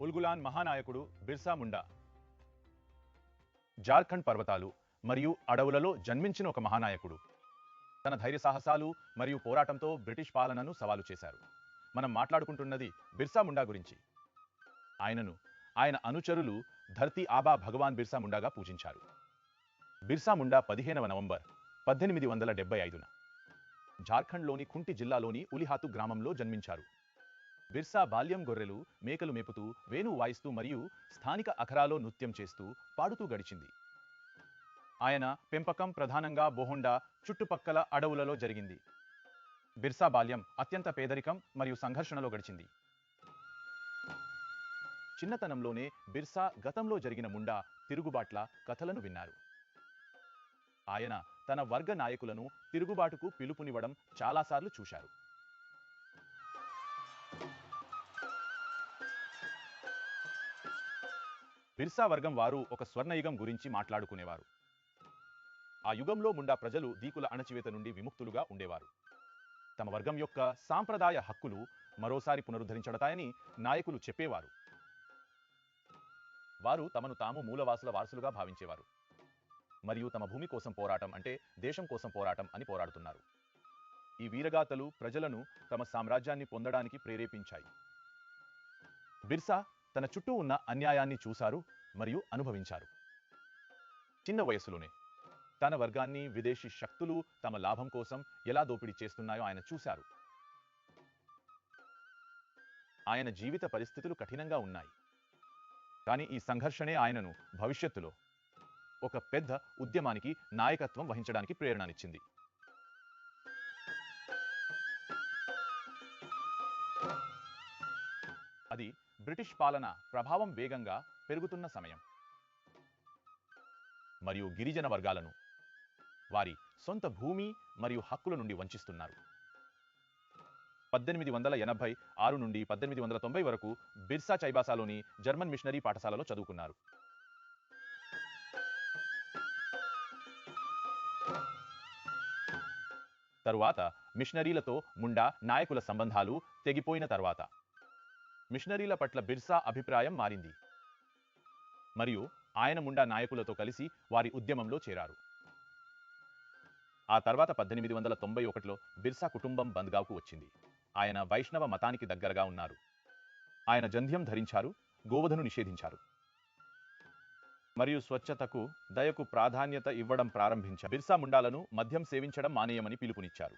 ఉల్గులాన్ మహానాయకుడు బిర్సా ముండా జార్ఖండ్ పర్వతాలు మరియు అడవులలో జన్మించిన ఒక మహానాయకుడు. తన ధైర్య సాహసాలు మరియు పోరాటంతో బ్రిటిష్ పాలనను సవాలు చేశారు. మనం మాట్లాడుకుంటున్నది బిర్సా ముండా గురించి. ఆయన అనుచరులు ధర్తీ ఆబా భగవాన్ బిర్సా ముండాగా పూజించారు. బిర్సా ముండా 15వ నవంబర్ 1875న జార్ఖండ్లోని ఖుంటి జిల్లాలోని ఉలిహాతు గ్రామంలో జన్మించారు. బిర్సా బాల్యం గొర్రెలు, మేకలు మేపుతూ, వేణువు వాయిస్తూ మరియు స్థానిక అఖరాలో నృత్యం చేస్తూ, పాడుతూ గడిచింది. ఆయన పెంపకం ప్రధానంగా బోహొండా చుట్టుపక్కల అడవులలో జరిగింది. బిర్సా బాల్యం అత్యంత పేదరికం మరియు సంఘర్షణలో గడిచింది. చిన్నతనంలోనే బిర్సా గతంలో జరిగిన ముండా తిరుగుబాట్ల కథలను విన్నారు. ఆయన తన వర్గ నాయకులను తిరుగుబాటుకు పిలుపునివ్వడం చాలాసార్లు చూశారు. బిర్సా వర్గం వారు ఒక స్వర్ణయుగం గురించి మాట్లాడుకునేవారు. ఆ యుగంలో ముండా ప్రజలు దీకుల అణచివేత నుండి విముక్తులుగా ఉండేవారు. తమ వర్గం యొక్క సాంప్రదాయ హక్కులు మరోసారి పునరుద్ధరించడతాయని నాయకులు చెప్పేవారు. వారు తమను తాము మూలవాసుల వారసులుగా భావించేవారు మరియు తమ భూమి కోసం పోరాటం అంటే దేశం కోసం పోరాటం అని పోరాడుతున్నారు. ఈ వీరగాథలు ప్రజలను తమ సామ్రాజ్యాన్ని పొందడానికి ప్రేరేపించాయి. బిర్సా తన చుట్టూ ఉన్న అన్యాయాన్ని చూశారు మరియు అనుభవించారు. చిన్న వయస్సులోనే తన వర్గాన్ని విదేశీ శక్తులు తమ లాభం కోసం ఎలా దోపిడీ చేస్తున్నాయో ఆయన చూశారు. ఆయన జీవిత పరిస్థితులు కఠినంగా ఉన్నాయి, కానీ ఈ సంఘర్షణే ఆయనను భవిష్యత్తులో ఒక పెద్ద ఉద్యమానికి నాయకత్వం వహించడానికి ప్రేరణనిచ్చింది. అది బ్రిటిష్ పాలన ప్రభావం వేగంగా పెరుగుతున్న సమయం మరియు గిరిజన వర్గాలను వారి సొంత భూమి మరియు హక్కుల నుండి వంచిస్తున్నారు. 1886 నుండి 1890 వరకు బిర్సా చైబాసాలోని జర్మన్ మిషనరీ పాఠశాలలో చదువుకున్నారు. తరువాత మిషనరీలతో ముండా నాయకుల సంబంధాలు తెగిపోయిన తర్వాత మిషనరీల పట్ల బిర్సా అభిప్రాయం మారింది మరియు ఆయన ముండా నాయకులతో కలిసి వారి ఉద్యమంలో చేరారు. ఆ తర్వాత 1891లో బిర్సా కుటుంబం బంద్గావ్కు వచ్చింది. ఆయన వైష్ణవ మతానికి దగ్గరగా ఉన్నారు. ఆయన జంధ్యం ధరించారు, గోవధను నిషేధించారు మరియు స్వచ్ఛతకు, దయకు ప్రాధాన్యత ఇవ్వడం ప్రారంభించారు. బిర్సా ముండాలను మద్యం సేవించడం మానేయమని పిలుపునిచ్చారు.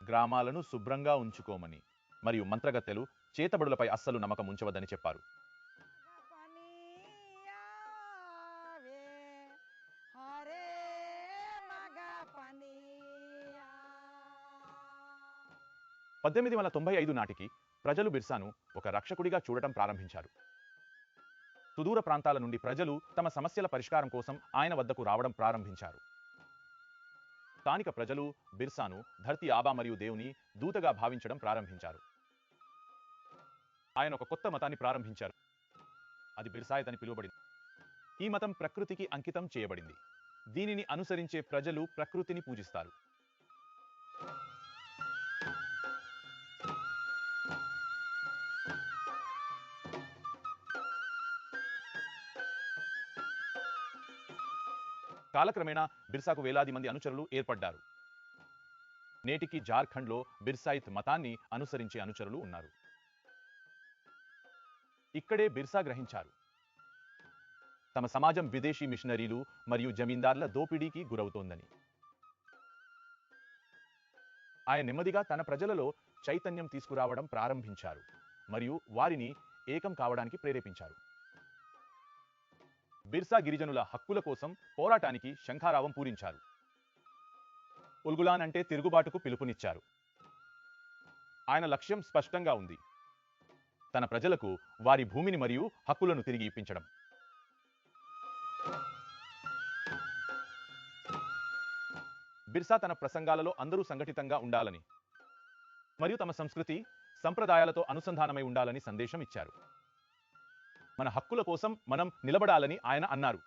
గ్రామాలను శుభ్రంగా ఉంచుకోమని మరియు మంత్రగత్తెలు, చేతబడులపై అస్సలు నమ్మకం ఉంచవద్దని చెప్పారు. 1895 నాటికి ప్రజలు బిర్సాను ఒక రక్షకుడిగా చూడటం ప్రారంభించారు. సుదూర ప్రాంతాల నుండి ప్రజలు తమ సమస్యల పరిష్కారం కోసం ఆయన వద్దకు రావడం ప్రారంభించారు. స్థానిక ప్రజలు బిర్సాను ధర్తీ ఆబా మరియు దేవుని దూతగా భావించడం ప్రారంభించారు. ఆయన ఒక కొత్త మతాన్ని ప్రారంభించారు. అది బిర్సాయత్ అని పిలువబడింది. ఈ మతం ప్రకృతికి అంకితం చేయబడింది. దీనిని అనుసరించే ప్రజలు ప్రకృతిని పూజిస్తారు. కాలక్రమేణా బిర్సాకు వేలాది మంది అనుచరులు ఏర్పడ్డారు. నేటికి జార్ఖండ్లో బిర్సాయిత్ మతాన్ని అనుసరించే అనుచరులు ఉన్నారు. ఇక్కడే బిర్సా గ్రహించారు, తమ సమాజం విదేశీ మిషనరీలు మరియు జమీందార్ల దోపిడీకి గురవుతోందని. ఆయన నెమ్మదిగా తన ప్రజలలో చైతన్యం తీసుకురావడం ప్రారంభించారు మరియు వారిని ఏకం కావడానికి ప్రేరేపించారు. బిర్సా గిరిజనుల హక్కుల కోసం పోరాటానికి శంఖారావం పూరించారు. ఉల్గులాన్ అంటే తిరుగుబాటుకు పిలుపునిచ్చారు. ఆయన లక్ష్యం స్పష్టంగా ఉంది: తన ప్రజలకు వారి భూమిని మరియు హక్కులను తిరిగి ఇప్పించడం. బిర్సా తన ప్రసంగాలలో అందరూ సంఘటితంగా ఉండాలని మరియు తమ సంస్కృతి, సంప్రదాయాలతో అనుసంధానమై ఉండాలని సందేశం ఇచ్చారు. మన హక్కుల కోసం మనం నిలబడాలని ఆయన అన్నారు.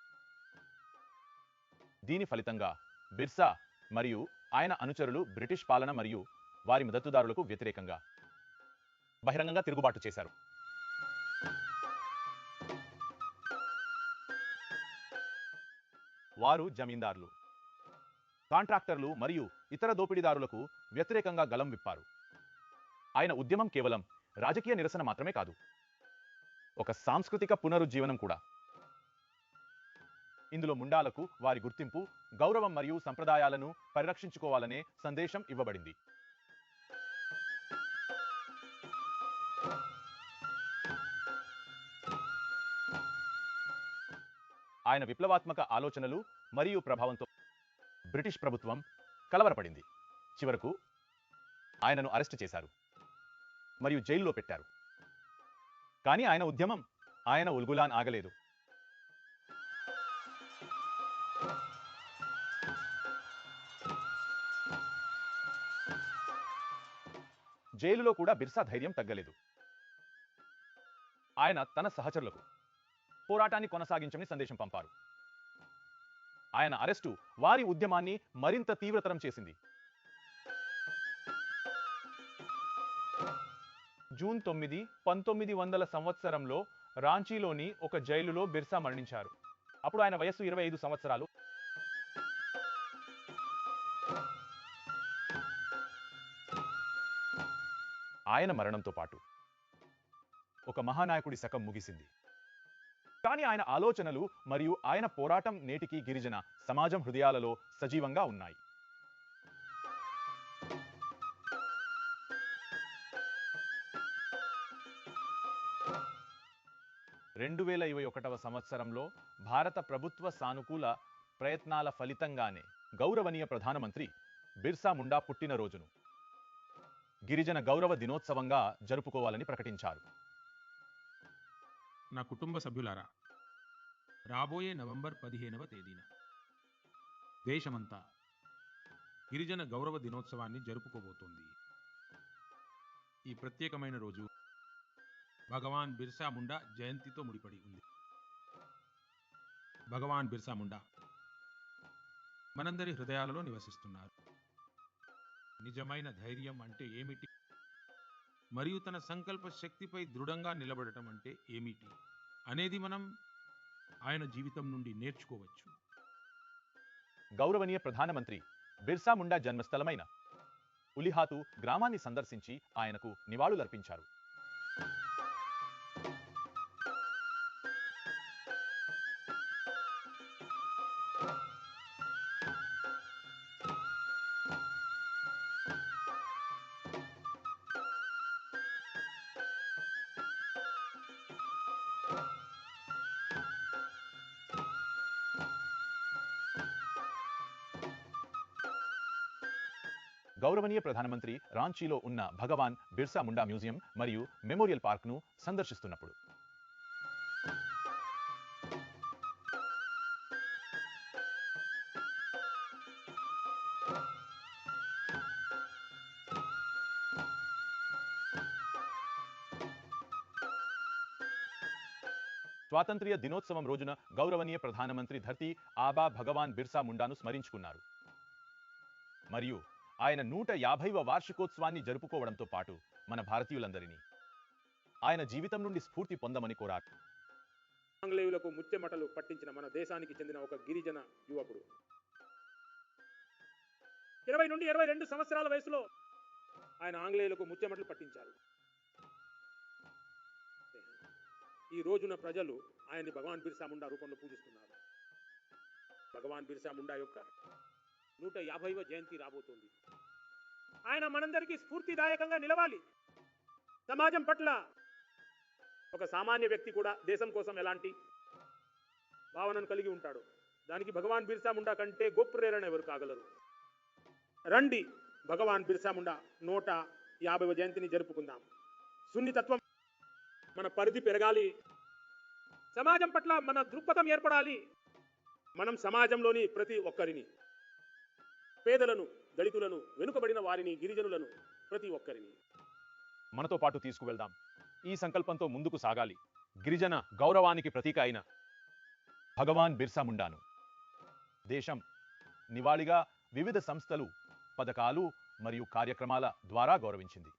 దీని ఫలితంగా బిర్సా మరియు ఆయన అనుచరులు బ్రిటిష్ పాలన మరియు వారి మద్దతుదారులకు వ్యతిరేకంగా బహిరంగంగా తిరుగుబాటు చేశారు. వారు జమీందారులు, కాంట్రాక్టర్లు మరియు ఇతర దోపిడీదారులకు వ్యతిరేకంగా గలం విప్పారు. ఆయన ఉద్యమం కేవలం రాజకీయ నిరసన మాత్రమే కాదు, ఒక సాంస్కృతిక పునరుజ్జీవనం కూడా. ఇందులో ముండాలకు వారి గుర్తింపు, గౌరవం మరియు సంప్రదాయాలను పరిరక్షించుకోవాలనే సందేశం ఇవ్వబడింది. ఆయన విప్లవాత్మక ఆలోచనలు మరియు ప్రభావంతో బ్రిటిష్ ప్రభుత్వం కలవరపడింది. చివరకు ఆయనను అరెస్ట్ చేశారు మరియు జైల్లో పెట్టారు. కానీ ఆయన ఉద్యమం, ఆయన ఉల్గులాన్ ఆగలేదు. జైలులో కూడా బిర్సా ధైర్యం తగ్గలేదు. ఆయన తన సహచరులకు పోరాటాన్ని కొనసాగించమని సందేశం పంపారు. ఆయన అరెస్టు వారి ఉద్యమాన్ని మరింత తీవ్రతరం చేసింది. జూన్ 9, 1900 సంవత్సరంలో రాంచీలోని ఒక జైలులో బిర్సా మరణించారు. అప్పుడు ఆయన వయస్సు 25 సంవత్సరాలు. ఆయన మరణంతో పాటు ఒక మహానాయకుడి శకం ముగిసింది. కానీ ఆయన ఆలోచనలు మరియు ఆయన పోరాటం నేటికి గిరిజన సమాజం హృదయాలలో సజీవంగా ఉన్నాయి. 2021వ సంవత్సరంలో భారత ప్రభుత్వ సానుకూల ప్రయత్నాల ఫలితంగానే గౌరవనీయ ప్రధానమంత్రి బిర్సా ముండా పుట్టినరోజును గిరిజన గౌరవ దినోత్సవంగా జరుపుకోవాలని ప్రకటించారు. నా కుటుంబ సభ్యులారా, రాబోయే నవంబర్ 15వ తేదీన దేశమంతా గిరిజన గౌరవ దినోత్సవాన్ని జరుపుకోబోతోంది. ఈ ప్రత్యేకమైన రోజు భగవాన్ బిర్సా ముండా జయంతితో ముడిపడి ఉంది. భగవాన్ బిర్సా ముండా మనందరి హృదయాలలో నివసిస్తున్నారు. నిజమైన ధైర్యం అంటే ఏమిటి, మరియు తన సంకల్ప శక్తిపై దృఢంగా నిలబడటం అంటే ఏమిటి అనేది మనం ఆయన జీవితం నుండి నేర్చుకోవచ్చు. గౌరవనీయ ప్రధానమంత్రి బిర్సా ముండా జన్మస్థలమైన ఉలిహాతు గ్రామాన్ని సందర్శించి ఆయనకు నివాళులర్పించారు. గౌరవనీయ ప్రధానమంత్రి రాంచీలో ఉన్న భగవాన్ బిర్సా ముండా మ్యూజియం మరియు మెమోరియల్ పార్క్ను సందర్శిస్తున్నప్పుడు స్వాతంత్ర్య దినోత్సవం రోజున గౌరవనీయ ప్రధానమంత్రి ధర్తీ ఆబా భగవాన్ బిర్సా ముండాను స్మరించుకున్నారు మరియు ఆయన 150వ వార్షికోత్సవాన్ని జరుపుకోవడంతో పాటు మన భారతీయులందరినీ ఆయన జీవితం నుండి స్ఫూర్తి పొందమని కోరారు. ఆంగ్లేయులకు ముచ్చెమటలు పట్టించిన మన దేశానికి చెందిన ఒక గిరిజన యువకుడు 20 నుండి 22 సంవత్సరాల వయసులో ఆయన ఆంగ్లేయులకు ముచ్చెమటలు పట్టించారు. ఈ రోజున ప్రజలు ఆయన్ని భగవాన్ బిర్సా ముండా రూపంలో పూజిస్తున్నారు. భగవాన్ బిర్సా ముండా యొక్క 150వ జయంతి రాబోతోంది. ఆయన మనందరికీ స్ఫూర్తిదాయకంగా నిలవాలి. సమాజం పట్ల ఒక సామాన్య వ్యక్తి కూడా దేశం కోసం ఎలాంటి భావనను కలిగి ఉంటాడు. దానికి భగవాన్ బిర్సా ముండా కంటే గొప్ప ప్రేరణ ఎవరు కాగలరు? రండి, భగవాన్ బిర్సా ముండా 150వ జయంతిని జరుపుకుందాం. సున్నితత్వం మన పరిధి పెరగాలి. సమాజం పట్ల మన దృక్పథం ఏర్పడాలి. మనం సమాజంలోని ప్రతి ఒక్కరిని, పేదలను, దళితులను, వెనుకబడిన వారిని, గిరిజనులను, ప్రతి ఒక్కరిని మనతో పాటు తీసుకువెళ్దాం. ఈ సంకల్పంతో ముందుకు సాగాలి. గిరిజన గౌరవానికి ప్రతీక అయిన భగవాన్ బిర్సా ముండాను దేశం నివాళిగా వివిధ సంస్థలు, పథకాలు మరియు కార్యక్రమాల ద్వారా గౌరవించింది.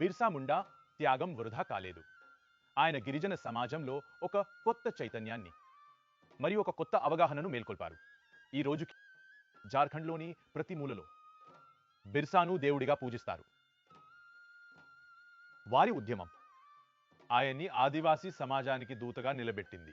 బిర్సా ముండా త్యాగం వృధా కాలేదు. ఆయన గిరిజన సమాజంలో ఒక కొత్త చైతన్యాన్ని మరియు ఒక కొత్త అవగాహనను మేల్కొల్పారు. ఈ రోజుకి జార్ఖండ్లోని ప్రతి మూలలో బిర్సాను దేవుడిగా పూజిస్తారు. వారి ఉద్యమం ఆయన్ని ఆదివాసీ సమాజానికి దూతగా నిలబెట్టింది.